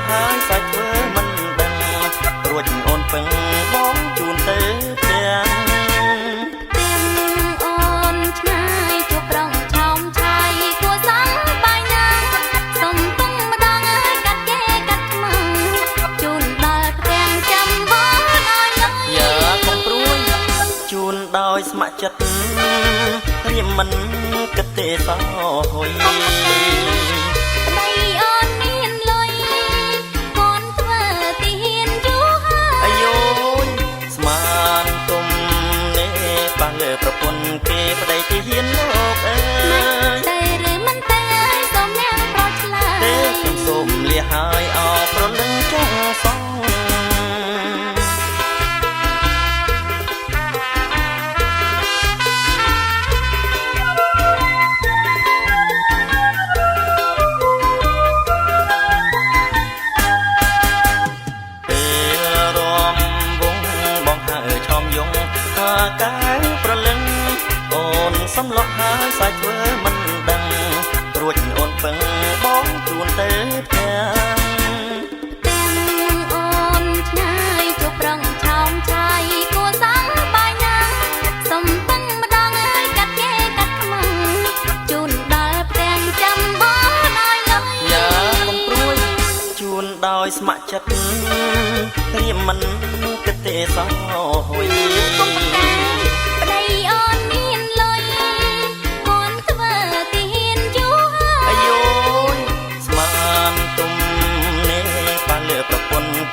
ហើយសាច់ធ្វើមិនដឹងរួចអូនពឹងបងជូនទៅទាំងអូនឆ្ងាយជួបប្រងឆោមឆាយគួរសងបាយណាសុំពឹងម្ដងហើយកាត់គេកាត់ខ្មៅជូនដល់ផ្ទាំងចាំបងឲ្យលុយយ៉ាកុំព្រួយជូនដោយស្ម័គ្រចិត្តរៀមមិនគិតទេសោហុយប្រពន្ធគេប្តីទីហ៊ានលោកអើយតែឬមិនតែសូមអ្នកប្រោឆ្លើយទេខ្ញុំសូមលាហើយអរព្រលឹងចង់សងពេលរំវងបងហើឆោមយងថាកាយប្រលឹងអូនសំឡោះហើយសាច់ធ្វើមិនដឹងរួចអូនពឹងបងជូនទៅផ្ទះអូនឆ្ងាយជួបប្រងឆោមឆាយគួរសងបាយណាសុំពឹងម្ដងហើយកាត់គេកាត់ខ្មៅជូនដល់ផ្ទាំងចាំបងឲ្យលុយយ៉ាកុំព្រួយជូនដោយស្ម័គ្រចិត្តព្រាមមិនគិតទេសោហុយ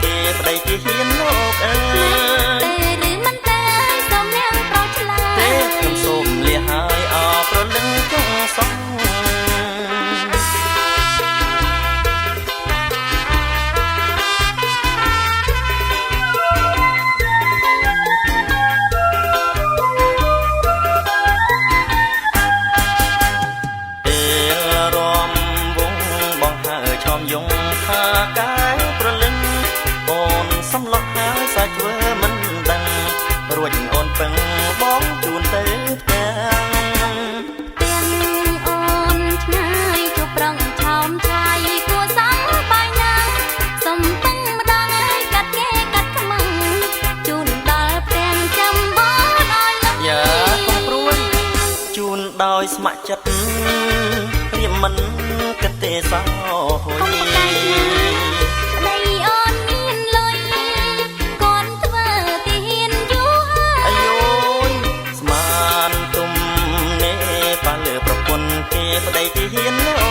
គេប្តីទីហ៊ានលោកអើយតែឬមិនតែសូមអ្នកប្រោឆ្លើយទេខ្ញុំសូមលាហើយអរព្រលឹងចង់សងពេលរំវងបងហើឆោមយងថាកាយប្រលឹងសំឡោះហើយសាច់ធ្វើមិនដឹងរួចអូនពឹងបងជូនទៅផ្ទះអូនឆ្ងាយជួបប្រងឆោមឆាយគួរសងបាយណាសុំពឹងម្ដងហើយកាត់គេកាត់ខ្មៅជូនដល់ផ្ទាំងចាំបងឲ្យលុយយ៉ាកុំព្រួយជូនដោយស្ម័គ្រចិត្តរៀមមិនគិតទេសោហុយគេប្តីទីហ៊ាន